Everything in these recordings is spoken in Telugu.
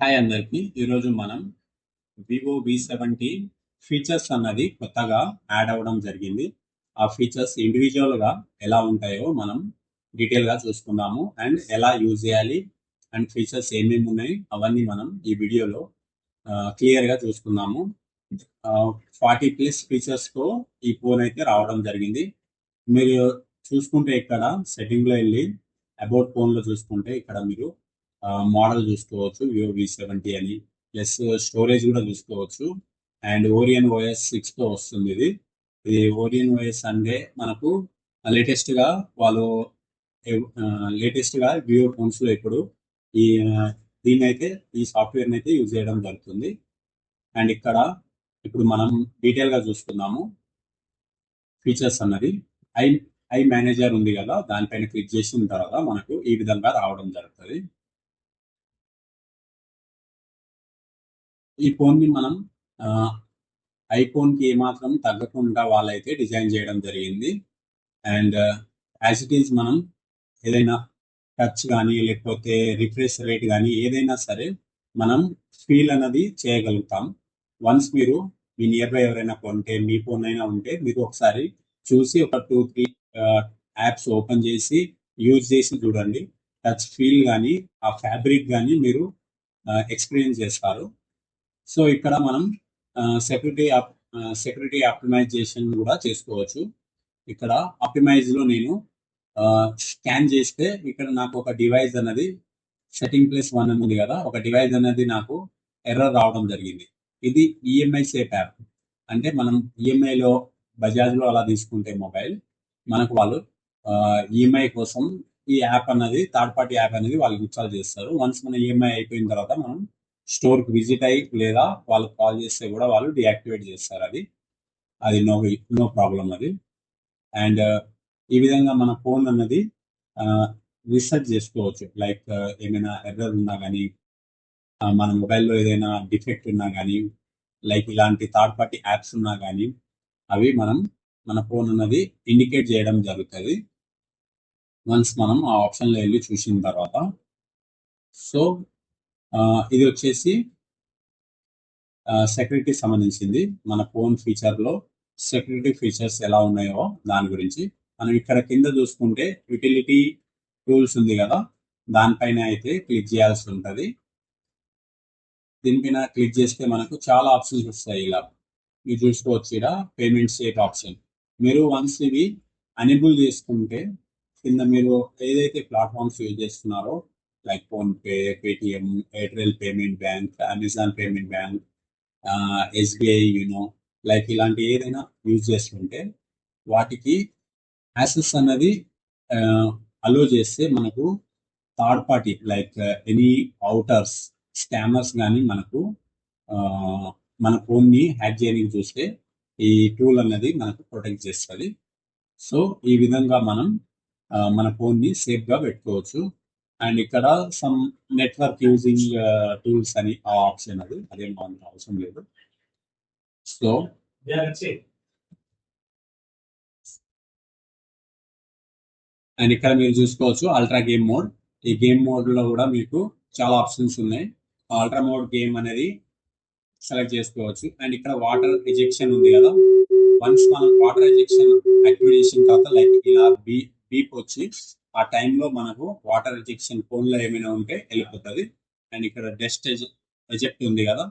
హాయ్ అందరికి. ఈరోజు మనం వివో V70 ఫీచర్స్ అన్నది కొత్తగా యాడ్ అవ్వడం జరిగింది. ఆ ఫీచర్స్ ఇండివిజువల్గా ఎలా ఉంటాయో మనం డీటెయిల్గా చూసుకుందాము. అండ్ ఎలా యూజ్ చేయాలి అండ్ ఫీచర్స్ ఏమేమి ఉన్నాయి అవన్నీ మనం ఈ వీడియోలో క్లియర్గా చూసుకుందాము. 40+ ఫీచర్స్తో ఈ ఫోన్ అయితే రావడం జరిగింది. మీరు చూసుకుంటే ఇక్కడ సెట్టింగ్లో వెళ్ళి అబౌట్ ఫోన్లో చూసుకుంటే ఇక్కడ మీరు మోడల్ చూసుకోవచ్చు, వివో V70 అని. ప్లస్ స్టోరేజ్ కూడా చూసుకోవచ్చు. అండ్ ఓరియన్ ఓఎస్ 6తో వస్తుంది. ఇది ఓరియన్ ఓఎస్ అంటే మనకు లేటెస్ట్గా వాళ్ళు లేటెస్ట్గా వివో ఫోన్స్లో ఇప్పుడు ఈ దీన్ని అయితే ఈ సాఫ్ట్వేర్ని అయితే యూజ్ చేయడం జరుగుతుంది. అండ్ ఇక్కడ ఇప్పుడు మనం డీటెయిల్గా చూసుకుందాము ఫీచర్స్ అన్నది. ఐ ఐ మేనేజర్ ఉంది కదా, దానిపైన క్లిక్ చేసిన తర్వాత మనకు ఈ విధంగా రావడం జరుగుతుంది. ఈ ఫోన్ ని మనం ఐఫోన్ కి ఏమాత్రం తగ్గకుండా వాళ్ళైతే డిజైన్ చేయడం జరిగింది. అండ్ యాజ్ ఇట్ ఈజ్ మనం ఏదైనా టచ్ కానీ లేకపోతే రిఫ్రెష్ రేట్ కానీ ఏదైనా సరే మనం ఫీల్ అన్నది చేయగలుగుతాం. వన్స్ మీరు మీ నియర్ బై ఎవరైనా కొంటే మీ ఫోన్ అయినా ఉంటే మీరు ఒకసారి చూసి ఒక 2-3 యాప్స్ ఓపెన్ చేసి యూజ్ చేసి చూడండి. టచ్ ఫీల్ కానీ ఆ ఫ్యాబ్రిక్ కానీ మీరు ఎక్స్పీరియన్స్ చేస్తారు. సో ఇక్కడ మనం సెక్యూరిటీ సెక్యూరిటీ ఆప్టిమైజేషన్ కూడా చేసుకోవచ్చు. ఇక్కడ ఆప్టిమైజ్లో నేను స్కాన్ చేస్తే ఇక్కడ నాకు ఒక డివైస్ అన్నది setting+1 ఉంది కదా, ఒక డివైస్ అనేది నాకు ఎర్రర్ రావడం జరిగింది. ఇది ఈఎంఐ సేఫ్ యాప్. అంటే మనం ఈఎంఐలో బజాజ్లో అలా తీసుకుంటే మొబైల్ మనకు వాళ్ళు ఈఎంఐ కోసం ఈ యాప్ అన్నది థర్డ్ పార్టీ యాప్ అనేది వాళ్ళు ఇన్స్టాల్ చేస్తారు. వన్స్ మన ఈఎంఐ అయిపోయిన తర్వాత మనం స్టోర్కి విజిట్ అయ్యి లేదా వాళ్ళకి కాల్ చేస్తే కూడా వాళ్ళు డియాక్టివేట్ చేస్తారు. అది నో నో ప్రాబ్లం అది. అండ్ ఈ విధంగా మన ఫోన్ అన్నది రీసెర్చ్ చేసుకోవచ్చు. లైక్ ఏమైనా ఎర్రర్ ఉన్నా కానీ మన మొబైల్లో ఏదైనా డిఫెక్ట్ ఉన్నా కానీ లైక్ ఇలాంటి థర్డ్ పార్టీ యాప్స్ ఉన్నా కానీ అవి మన ఫోన్ అన్నది ఇండికేట్ చేయడం జరుగుతుంది వన్స్ మనం ఆ ఆప్షన్లో వెళ్ళి చూసిన తర్వాత. సో ఇది వచ్చేసి సెక్యూరిటీ సంబంధించింది. మన ఫోన్ ఫీచర్లో సెక్యూరిటీ ఫీచర్స్ ఎలా ఉన్నాయో దాని గురించి మనం ఇక్కడ కింద చూసుకుంటే యూటిలిటీ టూల్స్ ఉంది కదా, దానిపైన అయితే క్లిక్ చేయాల్సి ఉంటుంది. దీనిపైన క్లిక్ చేస్తే మనకు చాలా ఆప్షన్స్ వస్తాయి. ఇలా మీరు చూసుకోవచ్చు. ఇక్కడ పేమెంట్ సేఫ్ ఆప్షన్ మీరు వన్స్ ఇవి అనేబుల్ చేసుకుంటే కింద మీరు ఏదైతే ప్లాట్ఫామ్స్ యూజ్ చేస్తున్నారో like PhonePe, Paytm, Airtel payment bank, Amazon payment bank, SBI, like ఇలాంటి ఏదైనా యూజ్ చేస్తుంటే వాటికి యాక్సెస్ అన్నది అలో చేస్తే మనకు third party like any outers scammers కానీ మనకు మన ఫోన్ని హ్యాక్ చేయడానికి చూస్తే ఈ టూల్ అన్నది మనకు ప్రొటెక్ట్ చేస్తుంది. సో ఈ విధంగా మనం మన ఫోన్ని సేఫ్గా పెట్టుకోవచ్చు. అండ్ ఇక్కడ సమ్ నెట్వర్క్ యూజింగ్ టూల్స్ అని ఆ ఆప్షన్ అదేం మనకు అవసరం లేదు. సో అండ్ ఇక్కడ మీరు చూసుకోవచ్చు అల్ట్రా గేమ్ మోడ్. ఈ గేమ్ మోడ్లో కూడా మీకు చాలా ఆప్షన్స్ ఉన్నాయి. అల్ట్రా మోడ్ గేమ్ అనేది సెలెక్ట్ చేసుకోవచ్చు. అండ్ ఇక్కడ వాటర్ ఎజెక్షన్ ఉంది కదా, వన్స్ మనం వాటర్ ఎజెక్షన్ యాక్టివేట్ చేసిన తర్వాత లైక్ ఇలా బీప్ వచ్చి ఆ టైంలో మనకు వాటర్ ఎజెక్షన్ ఫోన్లో ఏమైనా ఉంటే వెళ్ళిపోతుంది. అండ్ ఇక్కడ డస్ట్ ఎజెక్ట్ ఉంది కదా,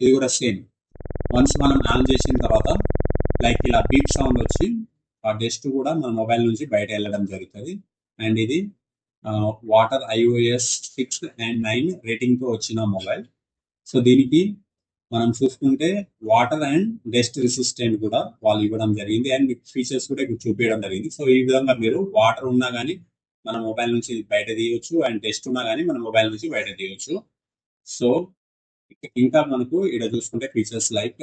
ఇది కూడా సేమ్. వన్స్ మనం ఆన్ చేసిన తర్వాత లైక్ ఇలా బీప్ సౌండ్ వచ్చి ఆ డస్ట్ కూడా మన మొబైల్ నుంచి బయట వెళ్ళడం జరుగుతుంది. అండ్ ఇది వాటర్ iOS 6 and 9 రేటింగ్తో వచ్చిన మొబైల్. సో దీనికి మనం చూసుకుంటే వాటర్ అండ్ డస్ట్ రెసిస్టెంట్ కూడా వాళ్ళు ఇవ్వడం జరిగింది. అండ్ ఫీచర్స్ కూడా ఇక్కడ చూపించడం జరిగింది. సో ఈ విధంగా మీరు వాటర్ ఉన్నా కానీ మన మొబైల్ నుంచి బయట తీయవచ్చు, అండ్ డస్ట్ ఉన్నా కానీ మన మొబైల్ నుంచి బయట తీయవచ్చు. సో ఇంకా మనకు ఇక్కడ చూసుకుంటే features like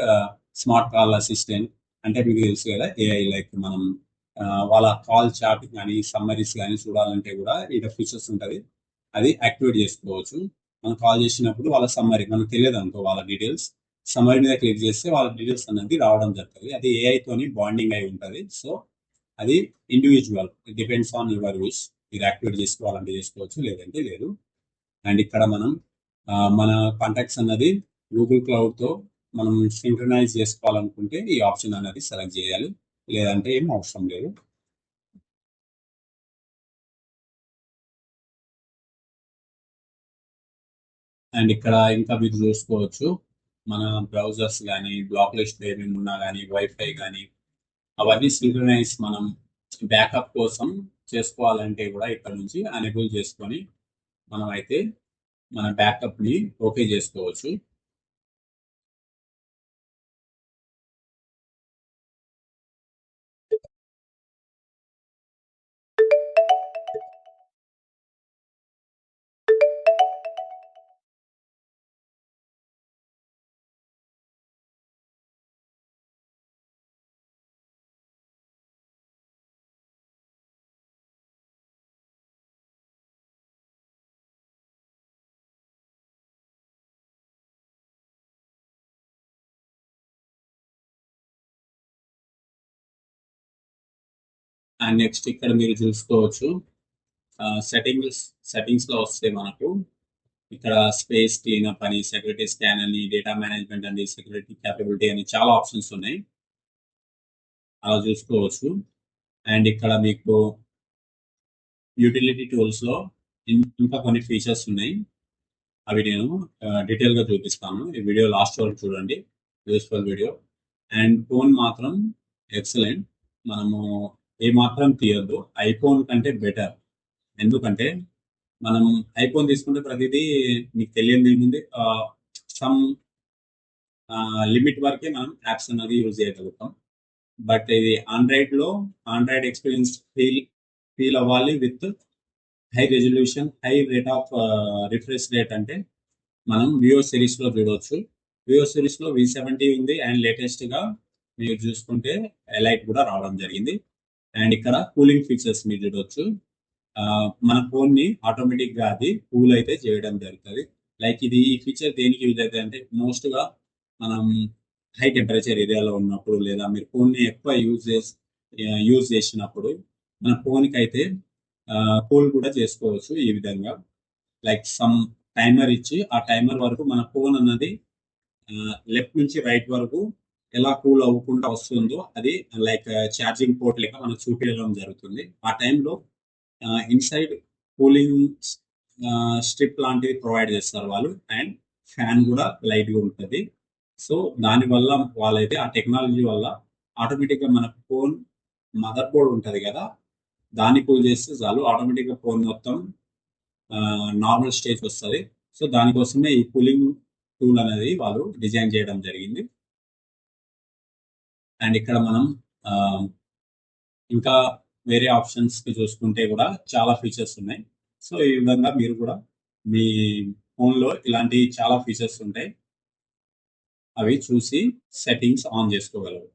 smart call assistant, అంటే మీకు తెలుసు కదా ఏఐ, లైక్ మనం వాళ్ళ కాల్ చాట్ కానీ సమ్మరీస్ కానీ చూడాలంటే కూడా ఇక్కడ ఫీచర్స్ ఉంటుంది, అది యాక్టివేట్ చేసుకోవచ్చు. మనం కాల్ చేసినప్పుడు వాళ్ళ సమ్మరీ మనకు తెలియదు అనుకో, వాళ్ళ డీటెయిల్స్ సమ్మరీ మీద క్లిక్ చేస్తే వాళ్ళ డీటెయిల్స్ అనేది రావడం జరుగుతుంది. అది ఏఐతోని బాండింగ్ అయి ఉంటుంది. సో అది individual, depends on your wish. ఇది యాక్టివేట్ చేసుకోవాలంటే చేసుకోవచ్చు, లేదంటే లేదు. అండ్ ఇక్కడ మనం మన కాంటాక్ట్స్ అన్నది గూగుల్ క్లౌడ్తో మనం సింక్రనైజ్ చేసుకోవాలనుకుంటే ఈ ఆప్షన్ అనేది సెలెక్ట్ చేయాలి, లేదంటే ఏం అవసరం లేదు. అండ్ ఇక్కడ ఇంకా మీరు చూసుకోవచ్చు మన బ్రౌజర్స్ కానీ బ్లాక్ లిస్ట్ ఏమేమి ఉన్నా కానీ వైఫై కానీ అవన్నీ సింక్రనైజ్ మనం బ్యాకప్ కోసం చేసుకోవాలంటే కూడా ఇక్కడ నుంచి అనేబుల్ చేసుకొని మనం అయితే మన బ్యాకప్ని ఓకే చేసుకోవచ్చు. అండ్ నెక్స్ట్ ఇక్కడ మీరు చూసుకోవచ్చు సెట్టింగ్స్ లో వస్తే మనకు ఇక్కడ స్పేస్ క్లీనప్ అని, సెక్యూరిటీ స్కాన్ అని, డేటా మేనేజ్మెంట్ అని, సెక్యూరిటీ క్యాపబిలిటీ అని చాలా ఆప్షన్స్ ఉన్నాయి, అలా చూసుకోవచ్చు. అండ్ ఇక్కడ మీకు యూటిలిటీ టూల్స్ లో ఇంకా కొన్ని ఫీచర్స్ ఉన్నాయి, అవి నేను డీటెయిల్ గా చూపిస్తాను. ఈ వీడియో లాస్ట్ వరకు చూడండి, యూస్ఫుల్ వీడియో. అండ్ ఫోన్ మాత్రం ఎక్సలెంట్, మనము ఏ మాత్రం తీయద్దు, ఐఫోన్ కంటే బెటర్. ఎందుకంటే మనం ఐఫోన్ తీసుకుంటే ప్రతిదీ మీకు తెలియదు ఏముంది, సమ్ లిమిట్ వరకే మనం యాప్స్ అన్నది యూజ్ చేయగలుగుతాం. బట్ ఇది ఆండ్రాయిడ్ ఎక్స్పీరియన్స్ ఫీల్ అవ్వాలి with high resolution, high rate of refresh rate. అంటే మనం వివో సిరీస్ లో చూడవచ్చు, వివో సిరీస్ లో V70 ఉంది. అండ్ లేటెస్ట్ గా మీరు చూసుకుంటే ఎలైట్ కూడా రావడం జరిగింది. అండ్ ఇక్కడ కూలింగ్ ఫీచర్స్ మీరు చూడవచ్చు, మన ఫోన్ ని ఆటోమేటిక్ గా అది కూల్ అయితే చేయడం జరుగుతుంది. లైక్ ఈ ఫీచర్ దేనికి యూజ్ అవుతుంది అంటే మోస్ట్ గా మనం హై టెంపరేచర్ ఏరియాలో ఉన్నప్పుడు, లేదా మీరు ఫోన్ ని ఎక్కువ యూజ్ చేసినప్పుడు మన ఫోన్ కి అయితే కూల్ కూడా చేసుకోవచ్చు. ఈ విధంగా లైక్ సమ్ టైమర్ ఇచ్చి ఆ టైమర్ వరకు మన ఫోన్ అన్నది లెఫ్ట్ నుంచి రైట్ వరకు ఎలా కూల్ అవ్వకుండా వస్తుందో అది లైక్ ఛార్జింగ్ పోర్ట్ లెక్క మనకు చూపించడం జరుగుతుంది. ఆ టైంలో ఇన్సైడ్ కూలింగ్ స్ట్రిప్ లాంటివి ప్రొవైడ్ చేస్తారు వాళ్ళు, అండ్ ఫ్యాన్ కూడా లైట్గా ఉంటుంది. సో దానివల్ల వాళ్ళైతే ఆ టెక్నాలజీ వల్ల ఆటోమేటిక్గా మన ఫోన్ మదర్ బోర్డ్ ఉంటుంది కదా, దాన్ని కూల్ చేస్తే చాలు ఆటోమేటిక్గా ఫోన్ మొత్తం నార్మల్ స్టేజ్ వస్తుంది. సో దానికోసమే ఈ కూలింగ్ టూల్ అనేది వాళ్ళు డిజైన్ చేయడం జరిగింది. అండ్ ఇక్కడ మనం ఇంకా వేరే ఆప్షన్స్ కి చూసుకుంటే కూడా చాలా ఫీచర్స్ ఉన్నాయి. సో ఈ విధంగా మీరు కూడా మీ ఫోన్లో ఇలాంటి చాలా ఫీచర్స్ ఉంటాయి, అవి చూసి సెట్టింగ్స్ ఆన్ చేసుకోగలరు.